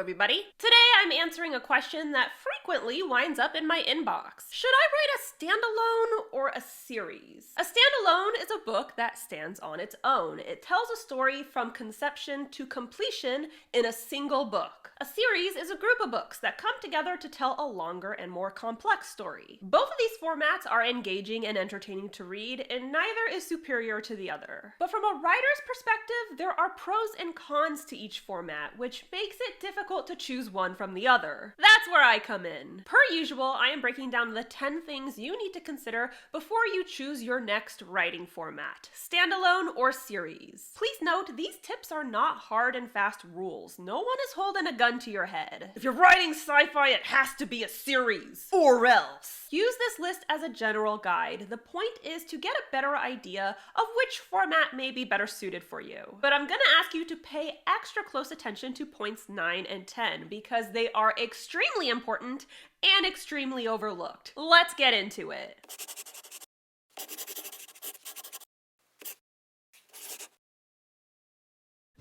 everybody. Today I'm answering a question that frequently winds up in my inbox. Should I write a standalone or a series? A standalone is a book that stands on its own. It tells a story from conception to completion in a single book. A series is a group of books that come together to tell a longer and more complex story. Both of these formats are engaging and entertaining to read, and neither is superior to the other. But from a writer's perspective, there are pros and cons to each format, which makes it difficult to choose one from the other. That's where I come in. Per usual, I am breaking down the 10 things you need to consider before you choose your next writing format, standalone or series. Please note, these tips are not hard and fast rules. No one is holding a gun to your head. If you're writing sci-fi, it has to be a series, or else. Use this list as a general guide. The point is to get a better idea of which format may be better suited for you. But I'm gonna ask you to pay extra close attention to points 9 and 10 because they are extremely important and extremely overlooked. Let's get into it.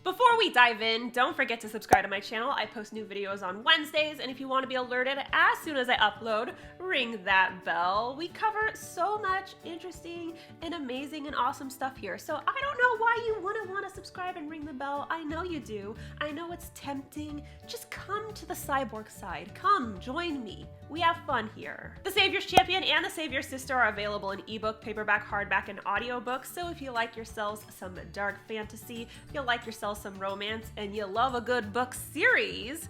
Before we dive in, don't forget to subscribe to my channel. I post new videos on Wednesdays, and if you want to be alerted as soon as I upload, ring that bell. We cover so much interesting and amazing and awesome stuff here, so I don't know why you wouldn't want to subscribe and ring the bell. I know you do. I know it's tempting. Just come to the cyborg side. Come, join me. We have fun here. The Savior's Champion and The Savior's Sister are available in ebook, paperback, hardback, and audiobook, so if you like yourselves some dark fantasy, if you like yourselves some romance, and you love a good book series,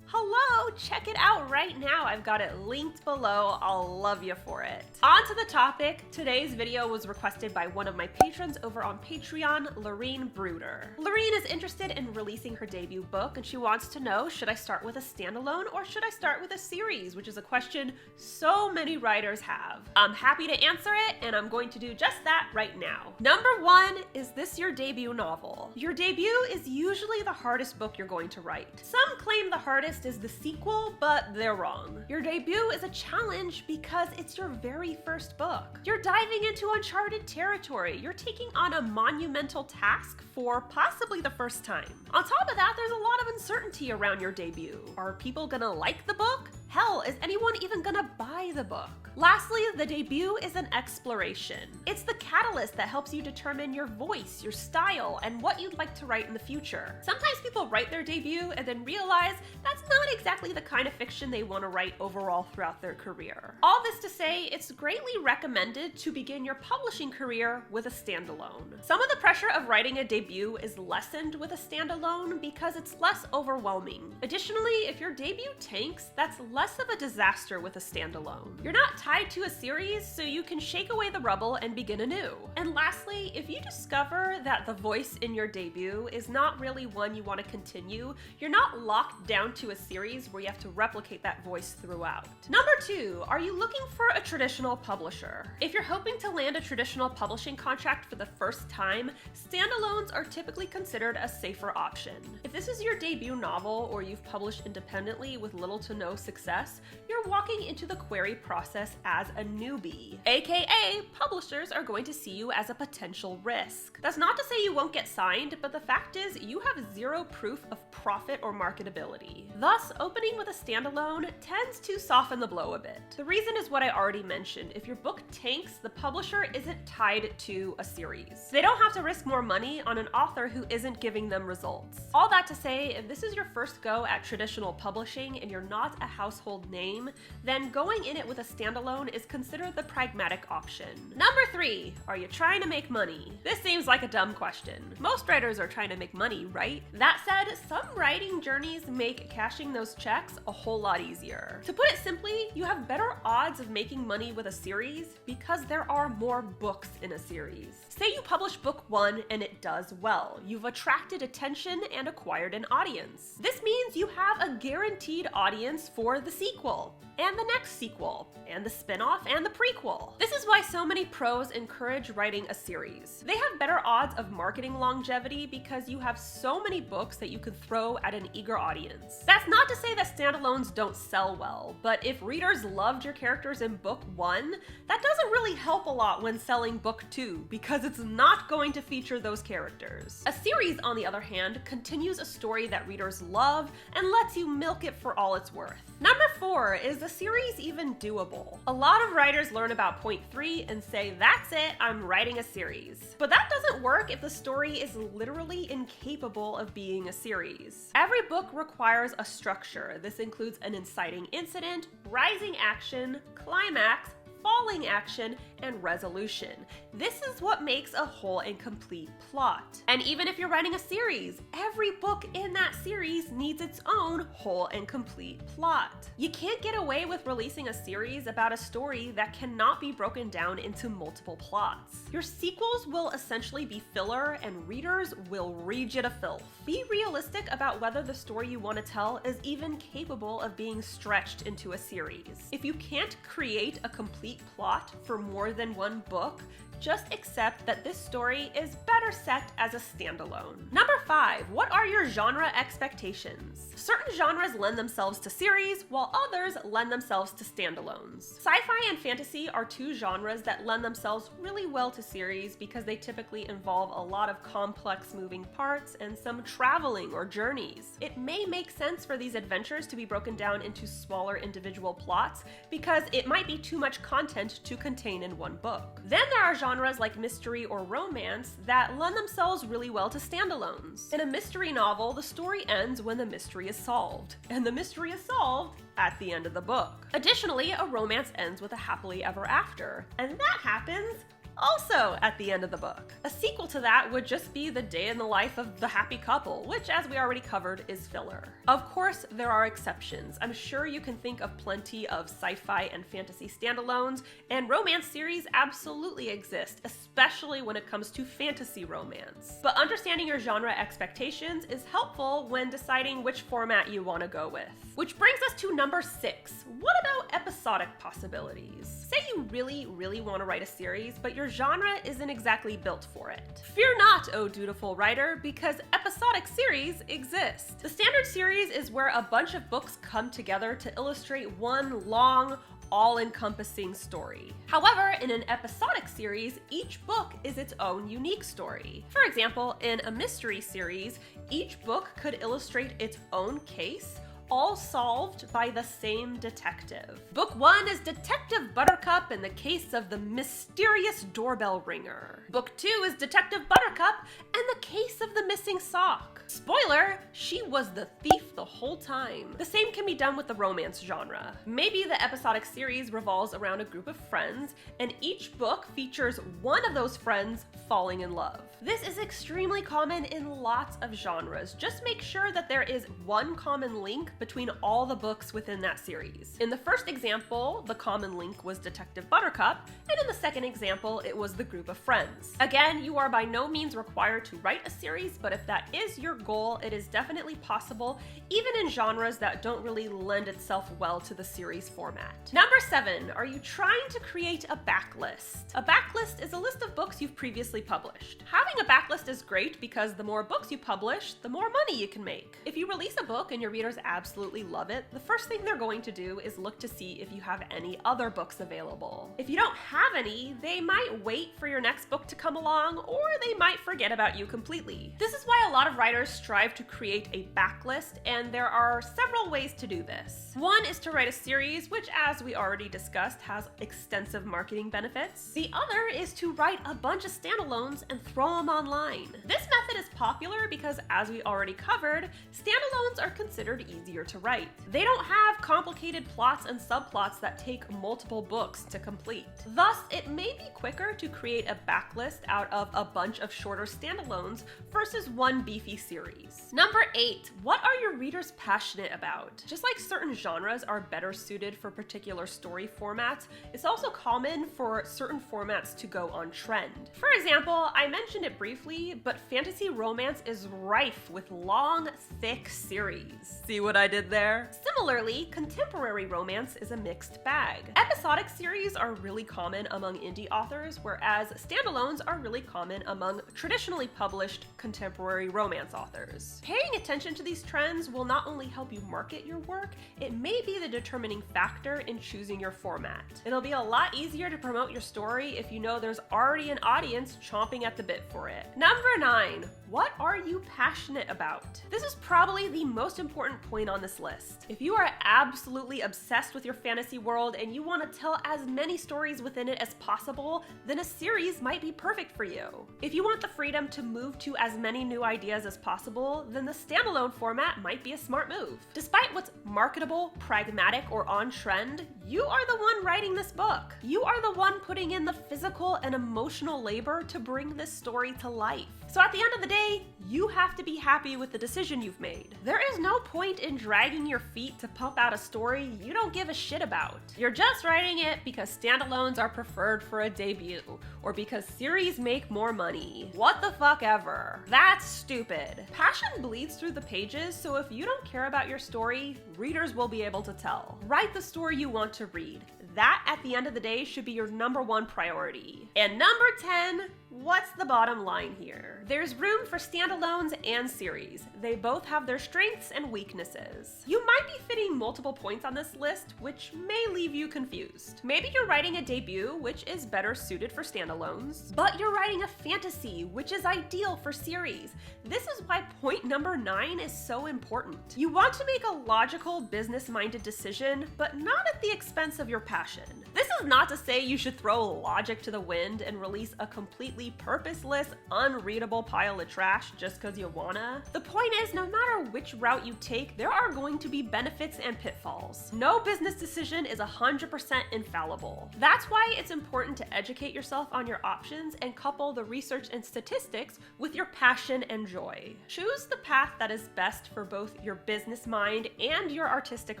hello, check it out right now. I've got it linked below. I'll love you for it. On to the topic. Today's video was requested by one of my patrons over on Patreon, LAURINE BRUDER. LAURINE is interested in releasing her debut book, and she wants to know, should I start with a standalone or should I start with a series? Which is a question so many writers have. I'm happy to answer it, and I'm going to do just that right now. Number 1, is this your debut novel? Your debut is usually the hardest book you're going to write. Some claim the hardest is the sequel, but they're wrong. Your debut is a challenge because it's your very first book. You're diving into uncharted territory. You're taking on a monumental task for possibly the first time. On top of that, there's a lot of uncertainty around your debut. Are people gonna like the book? Hell, is anyone even gonna buy the book? Lastly, the debut is an exploration. It's the catalyst that helps you determine your voice, your style, and what you'd like to write in the future. Sometimes people write their debut and then realize that's not exactly the kind of fiction they want to write overall throughout their career. All this to say, it's greatly recommended to begin your publishing career with a standalone. Some of the pressure of writing a debut is lessened with a standalone because it's less overwhelming. Additionally, if your debut tanks, that's less of a disaster with a standalone. You're not tied to a series, so you can shake away the rubble and begin anew. And lastly, if you discover that the voice in your debut is not really one you want to continue, you're not locked down to a series where you have to replicate that voice throughout. Number 2, are you looking for a traditional publisher? If you're hoping to land a traditional publishing contract for the first time, standalones are typically considered a safer option. If this is your debut novel or you've published independently with little to no success, you're walking into the query process as a newbie. AKA, publishers are going to see you as a potential risk. That's not to say you won't get signed, but the fact is you have zero proof of profit or marketability. Thus, opening with a standalone tends to soften the blow a bit. The reason is what I already mentioned. If your book tanks, the publisher isn't tied to a series. They don't have to risk more money on an author who isn't giving them results. All that to say, if this is your first go at traditional publishing and you're not a household name, then going in it with a standalone is considered the pragmatic option. Number 3, are you trying to make money? This seems like a dumb question. Most writers are trying to make money, right? That said, some writing journeys make cashing those checks a whole lot easier. To put it simply, you have better odds of making money with a series because there are more books in a series. Say you publish book 1 and it does well. You've attracted attention and acquired an audience. This means you have a guaranteed audience for the sequel, and the next sequel, and the spin-off, and the prequel. This is why so many pros encourage writing a series. They have better odds of marketing longevity because you have so many books that you could throw throw at an eager audience. That's not to say that standalones don't sell well, but if readers loved your characters in book 1, that doesn't really help a lot when selling book 2, because it's not going to feature those characters. A series, on the other hand, continues a story that readers love and lets you milk it for all it's worth. Number 4, is the series even doable? A lot of writers learn about point 3 and say, that's it, I'm writing a series. But that doesn't work if the story is literally incapable of being a series. Every book requires a structure. This includes an inciting incident, rising action, climax, falling action, and resolution. This is what makes a whole and complete plot. And even if you're writing a series, every book in that series needs its own whole and complete plot. You can't get away with releasing a series about a story that cannot be broken down into multiple plots. Your sequels will essentially be filler, and readers will read you to filth. Be realistic about whether the story you want to tell is even capable of being stretched into a series. If you can't create a complete plot for more than one book, just accept that this story is better set as a standalone. Number 5, what are your genre expectations? Certain genres lend themselves to series, while others lend themselves to standalones. Sci-fi and fantasy are two genres that lend themselves really well to series because they typically involve a lot of complex moving parts and some traveling or journeys. It may make sense for these adventures to be broken down into smaller individual plots because it might be too much content to contain in one book. Then there are genres like mystery or romance that lend themselves really well to standalones. In a mystery novel, the story ends when the mystery is solved, and the mystery is solved at the end of the book. Additionally, a romance ends with a happily ever after, and that happens also at the end of the book. A sequel to that would just be the day in the life of the happy couple, which, as we already covered, is filler. Of course, there are exceptions. I'm sure you can think of plenty of sci-fi and fantasy standalones, and romance series absolutely exist, especially when it comes to fantasy romance. But understanding your genre expectations is helpful when deciding which format you want to go with. Which brings us to number 6. What about episodic possibilities? Say you really want to write a series, but your genre isn't exactly built for it. Fear not, O dutiful writer, because episodic series exist. The standard series is where a bunch of books come together to illustrate one long, all-encompassing story. However, in an episodic series, each book is its own unique story. For example, in a mystery series, each book could illustrate its own case, all solved by the same detective. Book 1 is Detective Buttercup in the case of the mysterious doorbell ringer. Book 2 is Detective Buttercup and the case of the missing sock. Spoiler, she was the thief the whole time. The same can be done with the romance genre. Maybe the episodic series revolves around a group of friends, and each book features one of those friends falling in love. This is extremely common in lots of genres. Just make sure that there is one common link between all the books within that series. In the first example, the common link was Detective Buttercup, and in the second example, it was the group of friends. Again, you are by no means required to write a series, but if that is your goal, it is definitely possible, even in genres that don't really lend itself well to the series format. Number 7, are you trying to create a backlist? A backlist is a list of books you've previously published. Having a backlist is great because the more books you publish, the more money you can make. If you release a book and your readers absolutely love it, the first thing they're going to do is look to see if you have any other books available. If you don't have any, they might wait for your next book to come along, or they might forget about you completely. This is why a lot of writers strive to create a backlist, and there are several ways to do this. One is to write a series, which, as we already discussed, has extensive marketing benefits. The other is to write a bunch of standalones and throw them online. This method is popular because, as we already covered, standalones are considered easier to write. They don't have complicated plots and subplots that take multiple books to complete. Thus, it may be quicker to create a backlist out of a bunch of shorter standalones versus one beefy series. Number 8, what are your readers passionate about? Just like certain genres are better suited for particular story formats, it's also common for certain formats to go on trend. For example, I mentioned it briefly, but fantasy romance is rife with long, thick series. See what I did there? Similarly, contemporary romance is a mixed bag. Episodic series are really common among indie authors, whereas standalones are really common among traditionally published contemporary romance authors. Paying attention to these trends will not only help you market your work, it may be the determining factor in choosing your format. It'll be a lot easier to promote your story if you know there's already an audience chomping at the bit for it. Number 9. What are you passionate about? This is probably the most important point on this list. If you are absolutely obsessed with your fantasy world and you want to tell as many stories within it as possible, then a series might be perfect for you. If you want the freedom to move to as many new ideas as possible, then the standalone format might be a smart move. Despite what's marketable, pragmatic, or on trend, you are the one writing this book. You are the one putting in the physical and emotional labor to bring this story to life. So at the end of the day, you have to be happy with the decision you've made. There is no point in dragging your feet to pump out a story you don't give a shit about. You're just writing it because standalones are preferred for a debut, or because series make more money. What the fuck ever. That's stupid. Passion bleeds through the pages, so if you don't care about your story, readers will be able to tell. Write the story you want to read. That, at the end of the day, should be your number 1 priority. And number 10, what's the bottom line here? There's room for standalones and series. They both have their strengths and weaknesses. You might be fitting multiple points on this list, which may leave you confused. Maybe you're writing a debut, which is better suited for standalones, but you're writing a fantasy, which is ideal for series. This is why point number 9 is so important. You want to make a logical, business-minded decision, but not at the expense of your passion. This is not to say you should throw logic to the wind and release a completely purposeless, unreadable pile of trash just because you wanna. The point is, no matter which route you take, there are going to be benefits and pitfalls. No business decision is 100% infallible. That's why it's important to educate yourself on your options and couple the research and statistics with your passion and joy. Choose the path that is best for both your business mind and your artistic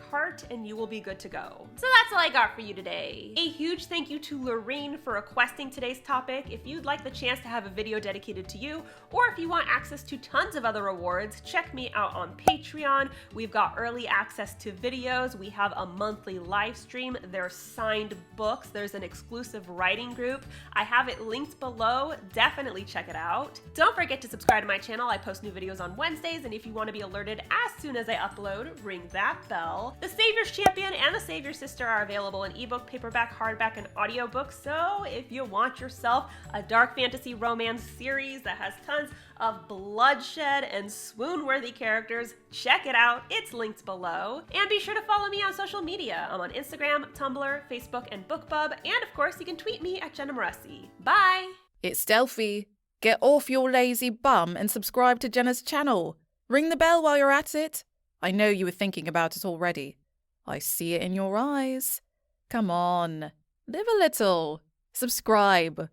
heart, and you will be good to go. So that's all I got for you today. A huge thank you to LAURINE for requesting today's topic. If you'd like the chance to have a video dedicated to you, or if you want access to tons of other rewards, check me out on Patreon. We've got early access to videos. We have a monthly live stream. There's signed books. There's an exclusive writing group. I have it linked below. Definitely check it out. Don't forget to subscribe to my channel. I post new videos on Wednesdays, and if you want to be alerted as soon as I upload, ring that bell. The Savior's Champion and the Savior Sister are available in ebook, paperback, hardback, and audiobook. So if you want yourself a dark fantasy romance series that has tons of bloodshed and swoon-worthy characters, check it out. It's linked below. And be sure to follow me on social media. I'm on Instagram, Tumblr, Facebook, and BookBub. And of course, you can tweet me at Jenna Moreci. Bye! It's Stealthy. Get off your lazy bum and subscribe to Jenna's channel. Ring the bell while you're at it. I know you were thinking about it already. I see it in your eyes. Come on, live a little. Subscribe.